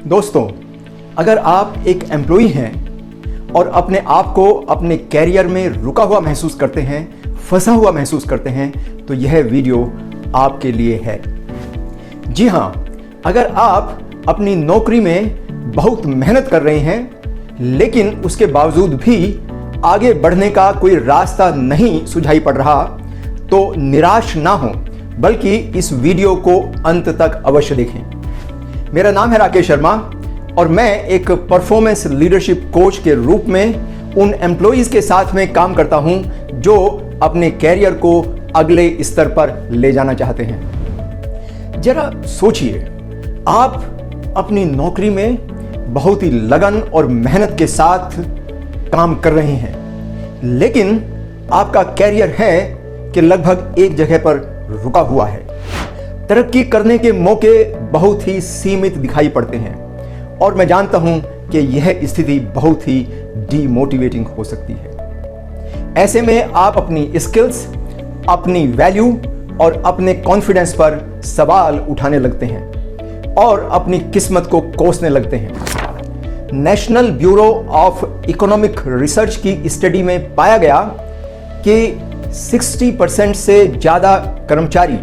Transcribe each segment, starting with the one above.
दोस्तों, अगर आप एक एम्प्लॉई हैं और अपने आप को अपने कैरियर में रुका हुआ महसूस करते हैं, फंसा हुआ महसूस करते हैं, तो यह वीडियो आपके लिए है। जी हाँ, अगर आप अपनी नौकरी में बहुत मेहनत कर रहे हैं लेकिन उसके बावजूद भी आगे बढ़ने का कोई रास्ता नहीं सुझाई पड़ रहा, तो निराश ना हो, बल्कि इस वीडियो को अंत तक अवश्य देखें। मेरा नाम है राकेश शर्मा और मैं एक परफॉर्मेंस लीडरशिप कोच के रूप में उन एम्प्लॉइज के साथ में काम करता हूं जो अपने कैरियर को अगले स्तर पर ले जाना चाहते हैं। जरा सोचिए, आप अपनी नौकरी में बहुत ही लगन और मेहनत के साथ काम कर रहे हैं, लेकिन आपका कैरियर है कि लगभग एक जगह पर रुका हुआ है। तरक्की करने के मौके बहुत ही सीमित दिखाई पड़ते हैं और मैं जानता हूं कि यह स्थिति बहुत ही डीमोटिवेटिंग हो सकती है। ऐसे में आप अपनी स्किल्स, अपनी वैल्यू और अपने कॉन्फिडेंस पर सवाल उठाने लगते हैं और अपनी किस्मत को कोसने लगते हैं। National bureau of economic research की स्टडी में पाया गया कि 60% से ज़्यादा कर्मचारी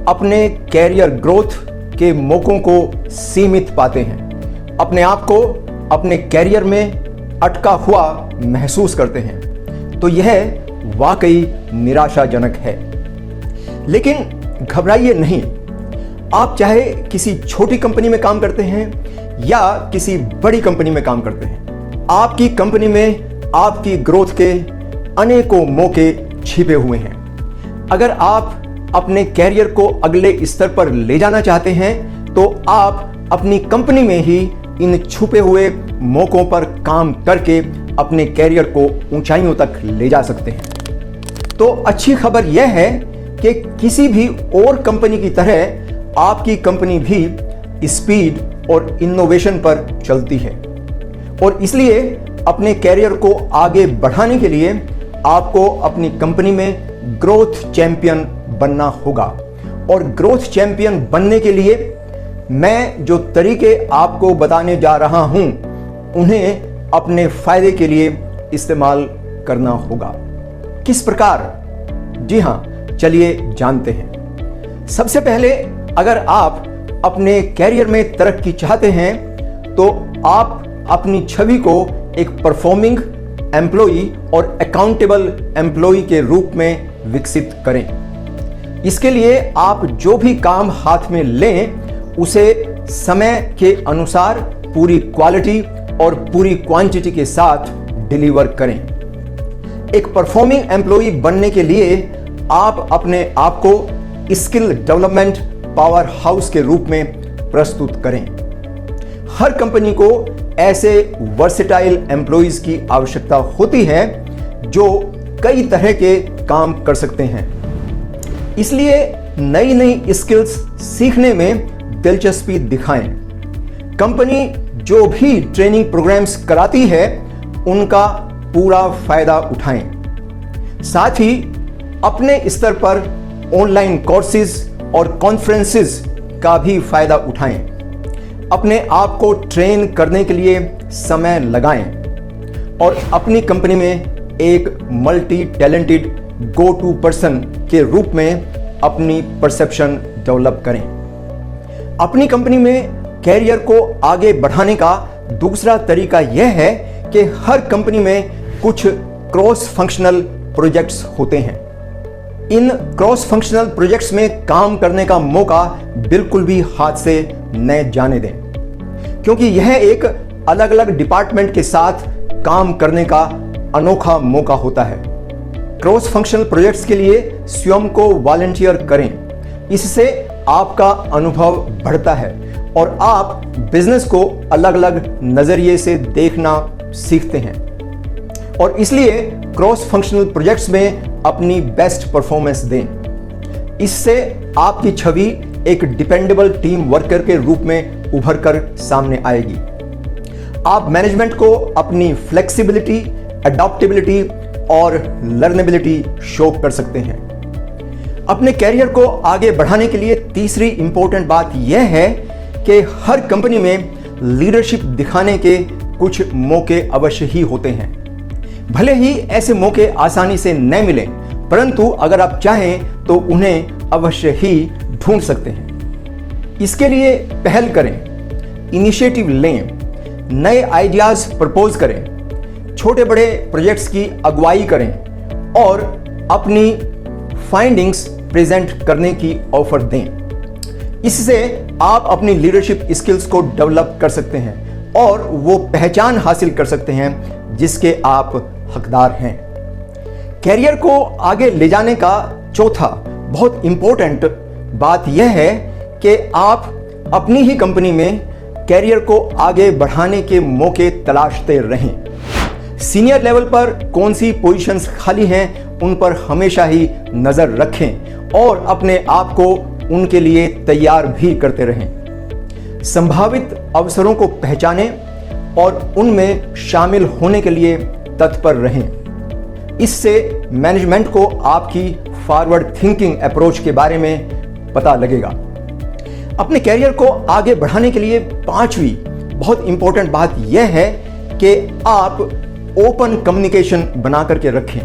अपने कैरियर ग्रोथ के मौकों को सीमित पाते हैं, अपने आप को अपने कैरियर में अटका हुआ महसूस करते हैं। तो यह वाकई निराशाजनक है। लेकिन घबराइए नहीं, आप चाहे किसी छोटी कंपनी में काम करते हैं या किसी बड़ी कंपनी में काम करते हैं, आपकी कंपनी में आपकी ग्रोथ के अनेकों मौके छिपे हुए हैं। अगर आप अपने कैरियर को अगले स्तर पर ले जाना चाहते हैं तो आप अपनी कंपनी में ही इन छुपे हुए मौकों पर काम करके अपने कैरियर को ऊंचाइयों तक ले जा सकते हैं। तो अच्छी खबर यह है कि किसी भी और कंपनी की तरह आपकी कंपनी भी स्पीड और इनोवेशन पर चलती है और इसलिए अपने कैरियर को आगे बढ़ाने के लिए आपको अपनी कंपनी में ग्रोथ चैंपियन बनना होगा। और ग्रोथ चैंपियन बनने के लिए मैं जो तरीके आपको बताने जा रहा हूं, उन्हें अपने फायदे के लिए इस्तेमाल करना होगा। किस प्रकार? जी हां, चलिए जानते हैं। सबसे पहले, अगर आप अपने कैरियर में तरक्की चाहते हैं तो आप अपनी छवि को एक परफॉर्मिंग एम्प्लॉई और अकाउंटेबल एम्प्लॉई के रूप में विकसित करें। इसके लिए आप जो भी काम हाथ में लें उसे समय के अनुसार पूरी क्वालिटी और पूरी क्वांटिटी के साथ डिलीवर करें। एक परफॉर्मिंग एम्प्लॉई बनने के लिए आप अपने आप को स्किल डेवलपमेंट पावर हाउस के रूप में प्रस्तुत करें। हर कंपनी को ऐसे वर्सेटाइल एम्प्लॉइज की आवश्यकता होती है जो कई तरह के काम कर सकते हैं। इसलिए नई नई स्किल्स सीखने में दिलचस्पी दिखाएं। कंपनी जो भी ट्रेनिंग प्रोग्राम्स कराती है उनका पूरा फायदा उठाएं। साथ ही अपने स्तर पर ऑनलाइन कोर्सेज और कॉन्फ्रेंसेस का भी फायदा उठाएं। अपने आप को ट्रेन करने के लिए समय लगाएं और अपनी कंपनी में एक multi talented go to person के रूप में अपनी परसेप्शन डेवलप करें। अपनी कंपनी में कैरियर को आगे बढ़ाने का दूसरा तरीका यह है कि हर कंपनी में कुछ क्रॉस फंक्शनल प्रोजेक्ट्स होते हैं। इन क्रॉस फंक्शनल प्रोजेक्ट्स में काम करने का मौका बिल्कुल भी हाथ से न जाने दें, क्योंकि यह एक अलग अलग डिपार्टमेंट के साथ काम करने का अनोखा मौका होता है। क्रॉस फंक्शनल प्रोजेक्ट्स के लिए स्वयं को वॉलंटियर करें। इससे आपका अनुभव बढ़ता है और आप बिजनेस को अलग अलग नजरिए से देखना सीखते हैं और इसलिए क्रॉस फंक्शनल प्रोजेक्ट्स में अपनी बेस्ट परफॉर्मेंस दें। इससे आपकी छवि एक डिपेंडेबल टीम वर्कर के रूप में उभर कर सामने आएगी। आप मैनेजमेंट को अपनी फ्लेक्सिबिलिटी, अडॉप्टेबिलिटी और लर्नेबिलिटी शो कर सकते हैं। अपने कैरियर को आगे बढ़ाने के लिए तीसरी इंपॉर्टेंट बात यह है कि हर कंपनी में लीडरशिप दिखाने के कुछ मौके अवश्य ही होते हैं। भले ही ऐसे मौके आसानी से न मिलें, परंतु अगर आप चाहें तो उन्हें अवश्य ही ढूंढ सकते हैं। इसके लिए पहल करें, इनिशिएटिव लें, नए आइडियाज प्रपोज करें, छोटे बड़े प्रोजेक्ट्स की अगुवाई करें और अपनी फाइंडिंग्स प्रेजेंट करने की ऑफर दें। इससे आप अपनी लीडरशिप स्किल्स को डेवलप कर सकते हैं और वो पहचान हासिल कर सकते हैं जिसके आप हकदार हैं। कैरियर को आगे ले जाने का चौथा बहुत इंपॉर्टेंट बात यह है कि आप अपनी ही कंपनी में कैरियर को आगे बढ़ाने के मौके तलाशते रहें। सीनियर लेवल पर कौन सी पोजीशंस खाली हैं उन पर हमेशा ही नजर रखें और अपने आप को उनके लिए तैयार भी करते रहें। संभावित अवसरों को पहचानें और उनमें शामिल होने के लिए तत्पर रहें। इससे मैनेजमेंट को आपकी फॉरवर्ड थिंकिंग अप्रोच के बारे में पता लगेगा। अपने कैरियर को आगे बढ़ाने के लिए पांचवी बहुत इंपॉर्टेंट बात यह है कि आप ओपन कम्युनिकेशन बना करके रखें।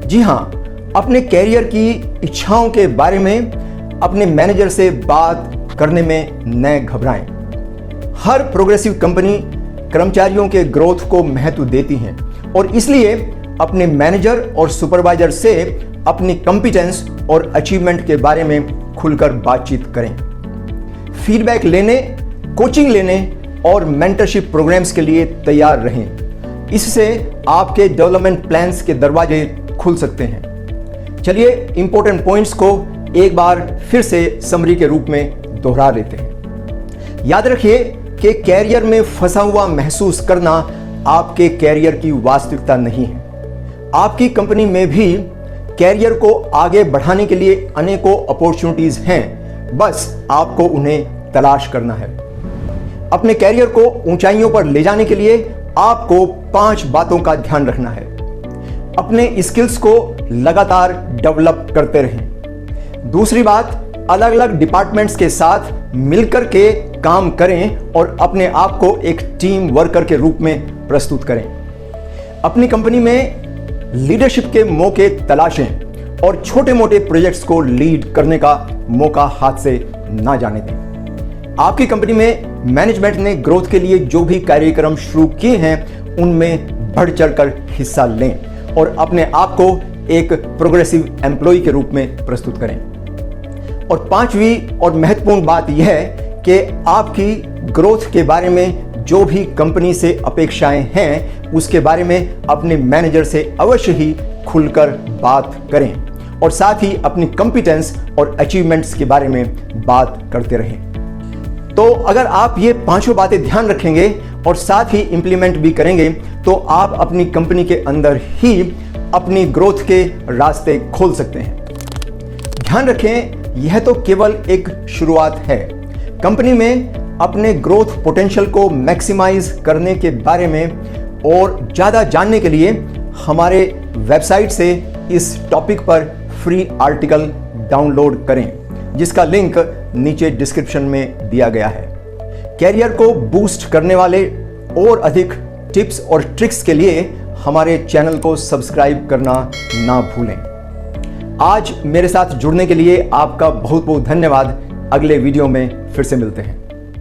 जी हां, अपने कैरियर की इच्छाओं के बारे में अपने मैनेजर से बात करने में न घबराएं। हर प्रोग्रेसिव कंपनी कर्मचारियों के ग्रोथ को महत्व देती है और इसलिए अपने मैनेजर और सुपरवाइजर से अपनी कॉम्पिटेंस और अचीवमेंट के बारे में खुलकर बातचीत करें। फीडबैक लेने, कोचिंग लेने और मेंटरशिप प्रोग्राम्स के लिए तैयार रहें। इससे आपके डेवलपमेंट प्लान्स के दरवाजे खुल सकते हैं। चलिए इंपॉर्टेंट पॉइंट्स को एक बार फिर से समरी के रूप में दोहरा लेते हैं। याद रखिए कि कैरियर में फंसा हुआ महसूस करना आपके कैरियर की वास्तविकता नहीं है। आपकी कंपनी में भी कैरियर को आगे बढ़ाने के लिए अनेकों अपॉर्चुनिटीज हैं, बस आपको उन्हें तलाश करना है। अपने कैरियर को ऊंचाइयों पर ले जाने के लिए आपको 5 बातों का ध्यान रखना है। अपने स्किल्स को लगातार डेवलप करते रहें। दूसरी बात, अलग अलग डिपार्टमेंट्स के साथ मिलकर के काम करें और अपने आप को एक टीम वर्कर के रूप में प्रस्तुत करें। अपनी कंपनी में लीडरशिप के मौके तलाशें और छोटे मोटे प्रोजेक्ट्स को लीड करने का मौका हाथ से ना जाने दें। आपकी कंपनी में मैनेजमेंट ने ग्रोथ के लिए जो भी कार्यक्रम शुरू किए हैं उनमें बढ़ चढ़कर हिस्सा लें और अपने आप को एक प्रोग्रेसिव एम्प्लॉय के रूप में प्रस्तुत करें। और 5वीं और महत्वपूर्ण बात यह है कि आपकी ग्रोथ के बारे में जो भी कंपनी से अपेक्षाएं हैं उसके बारे में अपने मैनेजर से अवश्य ही खुलकर बात करें और साथ ही अपनी कॉम्पिटेंस और अचीवमेंट्स के बारे में बात करते रहें। तो अगर आप ये 5 बातें ध्यान रखेंगे और साथ ही इंप्लीमेंट भी करेंगे तो आप अपनी कंपनी के अंदर ही अपनी ग्रोथ के रास्ते खोल सकते हैं। ध्यान रखें, यह तो केवल एक शुरुआत है। कंपनी में अपने ग्रोथ पोटेंशियल को मैक्सिमाइज करने के बारे में और ज़्यादा जानने के लिए हमारे वेबसाइट से इस टॉपिक पर फ्री आर्टिकल डाउनलोड करें, जिसका लिंक नीचे डिस्क्रिप्शन में दिया गया है। कैरियर को बूस्ट करने वाले और अधिक टिप्स और ट्रिक्स के लिए हमारे चैनल को सब्सक्राइब करना ना भूलें। आज मेरे साथ जुड़ने के लिए आपका बहुत बहुत धन्यवाद। अगले वीडियो में फिर से मिलते हैं।